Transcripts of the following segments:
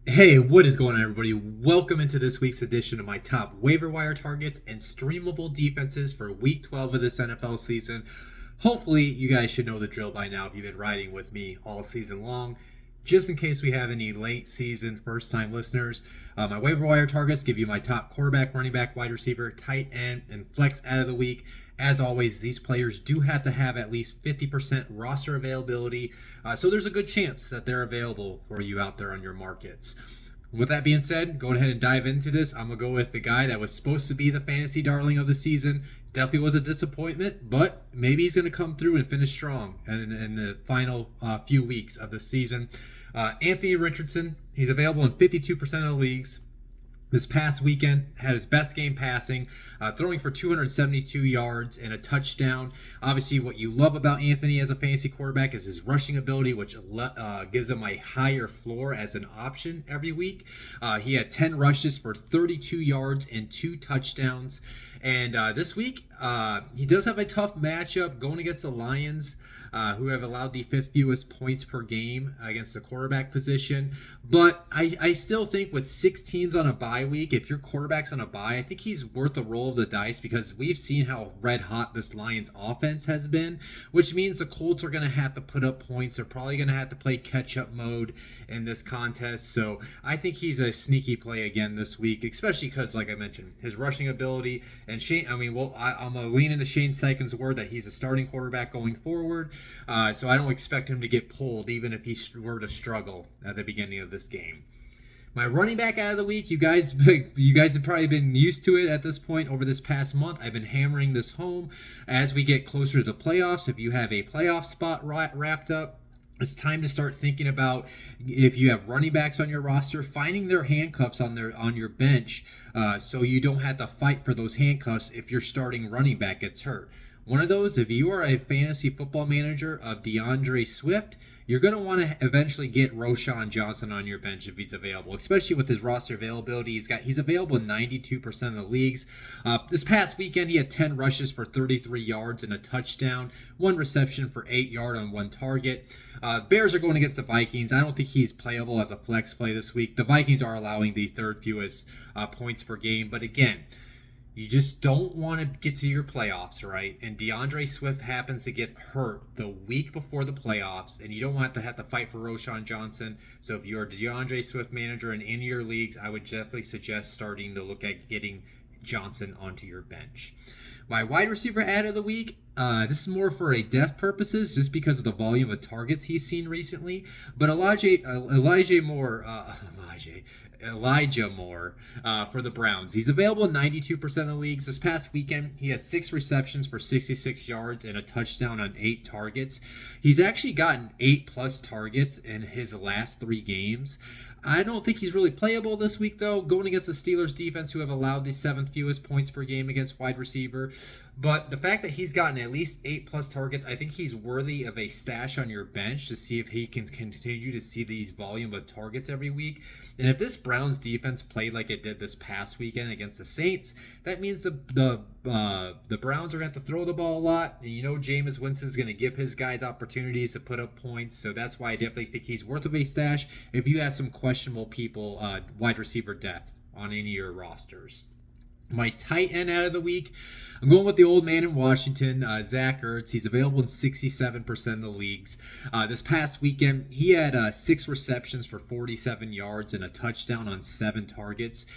Hey, what is going on, everybody? Welcome into this week's edition of my top waiver wire targets and streamable defenses for Week 12 of this NFL season. Hopefully, you guys should know the drill by now if you've been riding with me all season long. Just in case we have any late season first time listeners, my waiver wire targets give you my top quarterback, running back, wide receiver, tight end, and flex out of the week. As always, these players do have to have at least 50% roster availability, so there's a good chance that they're available for you out there on your markets. With that being said, going ahead and dive into this, I'm going to go with the guy that was supposed to be the fantasy darling of the season. Definitely was a disappointment, but maybe he's going to come through and finish strong in the final few weeks of the season. Anthony Richardson, he's available in 52% of the leagues. This past weekend had his best game passing, throwing for 272 yards and a touchdown. Obviously, what you love about Anthony as a fantasy quarterback is his rushing ability, which gives him a higher floor as an option every week. He had 10 rushes for 32 yards and 2 touchdowns. And this week, he does have a tough matchup going against the Lions, who have allowed the 5th fewest points per game against the quarterback position. But I still think with 6 teams on a bye week, if your quarterback's on a bye, I think he's worth a roll of the dice because we've seen how red hot this Lions offense has been, which means the Colts are going to have to put up points. They're probably going to have to play catch-up mode in this contest. So I think he's a sneaky play again this week, especially because, like I mentioned, his rushing ability and Shane. I'm going to lean into Shane Steichen's word that he's a starting quarterback going forward. So I don't expect him to get pulled, even if he were to struggle at the beginning of this game. My running back out of the week, you guys have probably been used to it at this point over this past month. I've been hammering this home as we get closer to the playoffs. If you have a playoff spot wrapped up, it's time to start thinking about, if you have running backs on your roster, finding their handcuffs on your bench, so you don't have to fight for those handcuffs if your starting running back gets hurt. One of those, if you are a fantasy football manager of DeAndre Swift, you're going to want to eventually get Roschon Johnson on your bench if he's available, especially with his roster availability. He's available in 92% of the leagues. This past weekend, he had 10 rushes for 33 yards and a touchdown, 1 reception for 8 yards on 1 target. Bears are going against the Vikings. I don't think he's playable as a flex play this week. The Vikings are allowing the 3rd fewest points per game, but again, you just don't want to get to your playoffs, right? And DeAndre Swift happens to get hurt the week before the playoffs, and you don't want to have to fight for Roschon Johnson. So if you're a DeAndre Swift manager in any of your leagues, I would definitely suggest starting to look at getting Johnson onto your bench. My wide receiver ad of the week, this is more for a depth purposes, just because of the volume of targets he's seen recently. But Elijah Moore for the Browns. He's available in 92% of the leagues. This past weekend, he had 6 receptions for 66 yards and a touchdown on 8 targets. He's actually gotten 8+ targets in his last 3 games. I don't think he's really playable this week, though, going against the Steelers defense, who have allowed the 7th fewest points per game against wide receiver. But the fact that he's gotten at least 8+ targets, I think he's worthy of a stash on your bench to see if he can continue to see these volume of targets every week. And if this Browns defense played like it did this past weekend against the Saints, that means the Browns are going to have to throw the ball a lot. And Jameis Winston's going to give his guys opportunities to put up points. So that's why I definitely think he's worth of a stash if you have some questionable people, wide receiver depth on any of your rosters. My tight end out of the week, I'm going with the old man in Washington, Zach Ertz. He's available in 67% of the leagues. This past weekend, he had 6 receptions for 47 yards and a touchdown on 7 targets.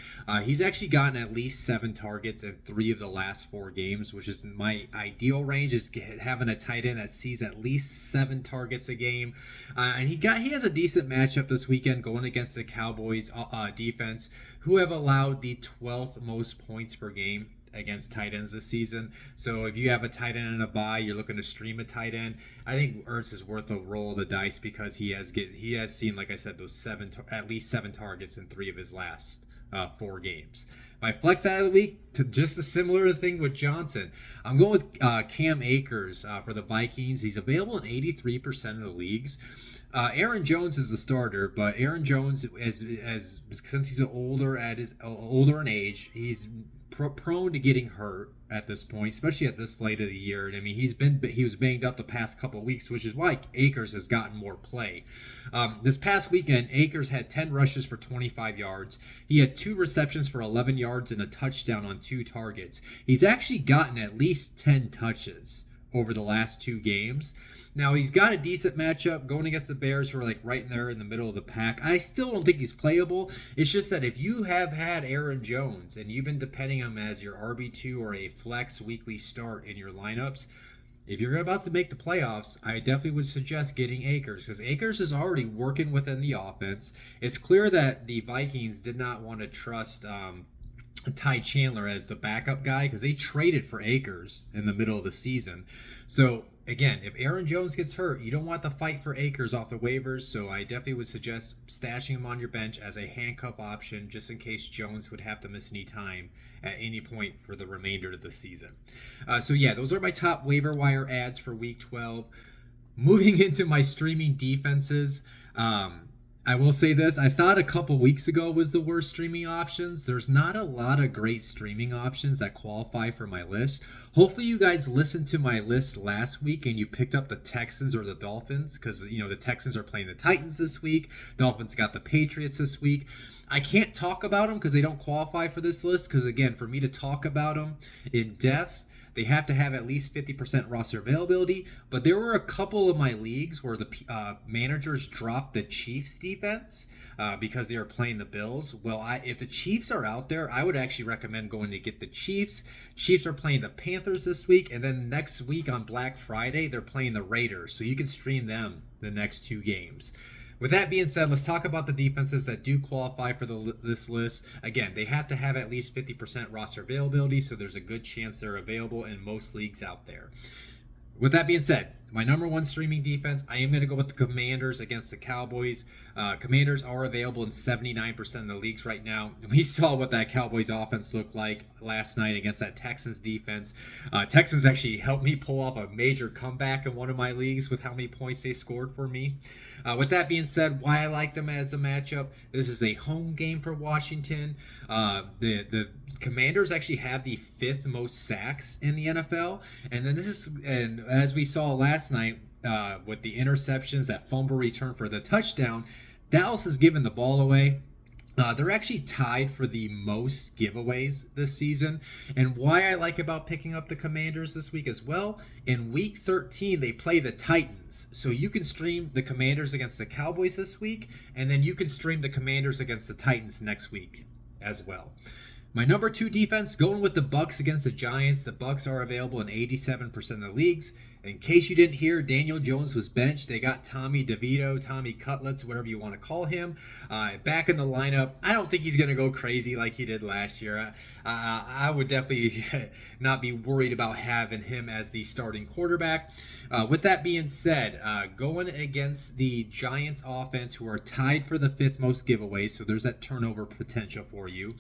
He's actually gotten at least 7 targets in 3 of the last 4 games, which is my ideal range, is having a tight end that sees at least 7 targets a game. And he has a decent matchup this weekend going against the Cowboys defense, who have allowed the 12th most points per game against tight ends this season. So if you have a tight end in a bye, you're looking to stream a tight end, I think Ertz is worth a roll of the dice because he has seen, like I said, those at least 7 targets in 3 of his last 4 games. My flex out of the week, to just a similar thing with Johnson. I'm going with Cam Akers for the Vikings. He's available in 83% of the leagues. Aaron Jones is the starter, but Aaron Jones, as since he's older in age, he's prone to getting hurt at this point, especially at this late of the year. I mean, he was banged up the past couple of weeks, which is why Akers has gotten more play. This past weekend, Akers had 10 rushes for 25 yards. He had 2 receptions for 11 yards and a touchdown on 2 targets. He's actually gotten at least 10 touches over the last 2 games. Now, he's got a decent matchup going against the Bears, who are like right there in the middle of the pack. I still don't think he's playable. It's just that if you have had Aaron Jones and you've been depending on him as your RB2 or a flex weekly start in your lineups, if you're about to make the playoffs, I definitely would suggest getting Akers, because Akers is already working within the offense. It's clear that the Vikings did not want to trust Ty Chandler as the backup guy, because they traded for Akers in the middle of the season. So again, if Aaron Jones gets hurt, you don't want to fight for Akers off the waivers, so I definitely would suggest stashing him on your bench as a handcuff option, just in case Jones would have to miss any time at any point for the remainder of the season. So yeah, those are my top waiver wire ads for week 12. Moving into my streaming defenses, I will say this. I thought a couple weeks ago was the worst streaming options. There's not a lot of great streaming options that qualify for my list. Hopefully you guys listened to my list last week and you picked up the Texans or the Dolphins, because, you know, the Texans are playing the Titans this week. Dolphins got the Patriots this week. I can't talk about them because they don't qualify for this list, because, again, for me to talk about them in depth, they have to have at least 50% roster availability. But there were a couple of my leagues where the managers dropped the Chiefs defense because they were playing the Bills. Well, if the Chiefs are out there, I would actually recommend going to get the Chiefs. Chiefs are playing the Panthers this week, and then next week on Black Friday, they're playing the Raiders. So you can stream them the next 2 games. With that being said, let's talk about the defenses that do qualify for this list. Again, they have to have at least 50% roster availability, so there's a good chance they're available in most leagues out there. With that being said, my number 1 streaming defense, I am going to go with the Commanders against the Cowboys. Commanders are available in 79% of the leagues right now. We saw what that Cowboys offense looked like last night against that Texans defense. Texans actually helped me pull off a major comeback in one of my leagues with how many points they scored for me. With that being said, why I like them as a matchup, this is a home game for Washington. The Commanders actually have the 5th most sacks in the NFL, and as we saw last night with the interceptions, that fumble return for the touchdown, Dallas has given the ball away. They're actually tied for the most giveaways this season. And why I like about picking up the Commanders this week as well, in week 13, they play the Titans. So you can stream the Commanders against the Cowboys this week, and then you can stream the Commanders against the Titans next week as well. My number 2 defense, going with the Bucs against the Giants. The Bucs are available in 87% of the leagues. In case you didn't hear, Daniel Jones was benched. They got Tommy DeVito, Tommy Cutlets, whatever you want to call him, back in the lineup. I don't think he's going to go crazy like he did last year. I would definitely not be worried about having him as the starting quarterback. With that being said, going against the Giants offense, who are tied for the 5th most giveaways, so there's that turnover potential for you.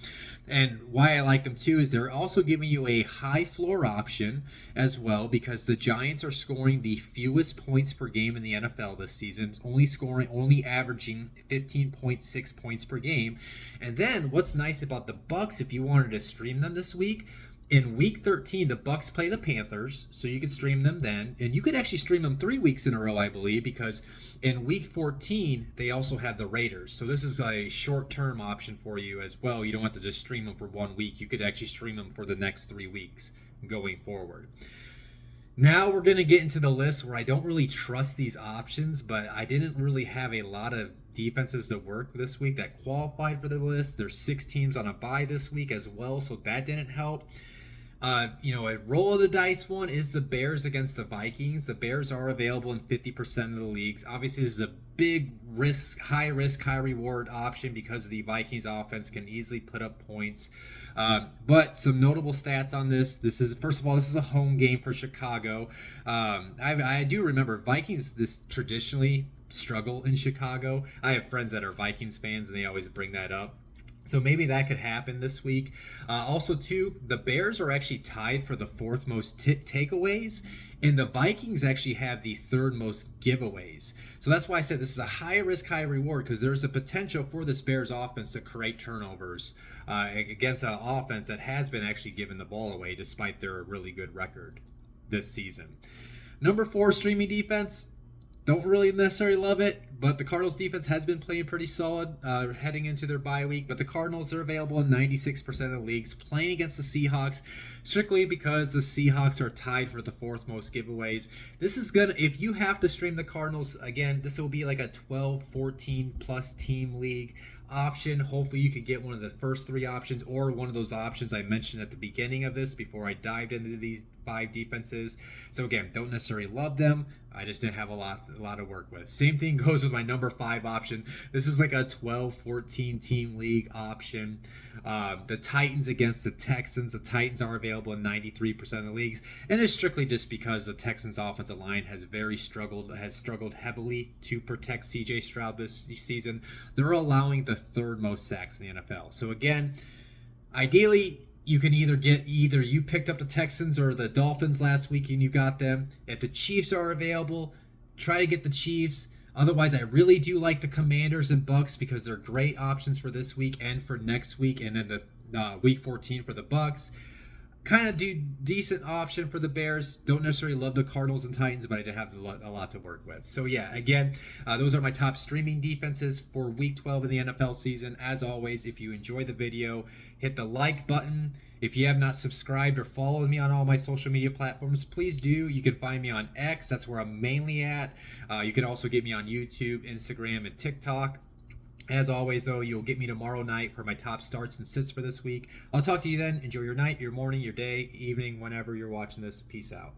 And why I like them too is they're also giving you a high floor option as well, because the Giants are scoring the fewest points per game in the NFL this season, only averaging 15.6 points per game. And then what's nice about the Bucs, if you wanted to stream them this week, in week 13, the Bucs play the Panthers, so you can stream them then. And you could actually stream them 3 weeks in a row, I believe, because in week 14, they also have the Raiders. So this is a short-term option for you as well. You don't have to just stream them for 1 week. You could actually stream them for the next 3 weeks going forward. Now we're going to get into the list where I don't really trust these options, but I didn't really have a lot of defenses that work this week that qualified for the list. There's 6 teams on a bye this week as well, so that didn't help. A roll of the dice one is the Bears against the Vikings. The Bears are available in 50% of the leagues. Obviously, this is a big risk, high reward option because the Vikings offense can easily put up points. But some notable stats on this. This is a home game for Chicago. I do remember Vikings traditionally struggle in Chicago. I have friends that are Vikings fans and they always bring that up. So maybe that could happen this week. Also, too, the Bears are actually tied for the fourth most takeaways, and the Vikings actually have the third most giveaways. So that's why I said this is a high risk, high reward, because there's a potential for this Bears offense to create turnovers against an offense that has been actually giving the ball away despite their really good record this season. Number 4, streaming defense. Don't really necessarily love it, but the Cardinals defense has been playing pretty solid heading into their bye week. But the Cardinals are available in 96% of the leagues, playing against the Seahawks strictly because the Seahawks are tied for the fourth most giveaways. This is gonna, if you have to stream the Cardinals, again, this will be like a 12, 14 plus team league option. Hopefully you could get one of the first 3 options or one of those options I mentioned at the beginning of this before I dived into these 5 defenses. So again, don't necessarily love them. I just didn't have a lot to work with. Same thing goes with my number 5 option. This is like a 12, 14 team league option. The Titans against the Texans. The Titans are available in 93% of the leagues, and it's strictly just because the Texans offensive line has struggled heavily to protect CJ Stroud this season. They're allowing the 3rd most sacks in the NFL. So again, ideally, you can either you picked up the Texans or the Dolphins last week and you got them. If the Chiefs are available, try to get the Chiefs. Otherwise, I really do like the Commanders and Bucks because they're great options for this week and for next week, and then the week 14 for the Bucks. Kind of do decent option for the Bears. Don't necessarily love the Cardinals and Titans, but I did have a lot to work with. So yeah, again, those are my top streaming defenses for week 12 of the NFL season. As always, if you enjoyed the video, hit the like button. If you have not subscribed or followed me on all my social media platforms, please do. You can find me on X. That's where I'm mainly at. You can also get me on YouTube, Instagram, and TikTok. As always, though, you'll get me tomorrow night for my top starts and sits for this week. I'll talk to you then. Enjoy your night, your morning, your day, evening, whenever you're watching this. Peace out.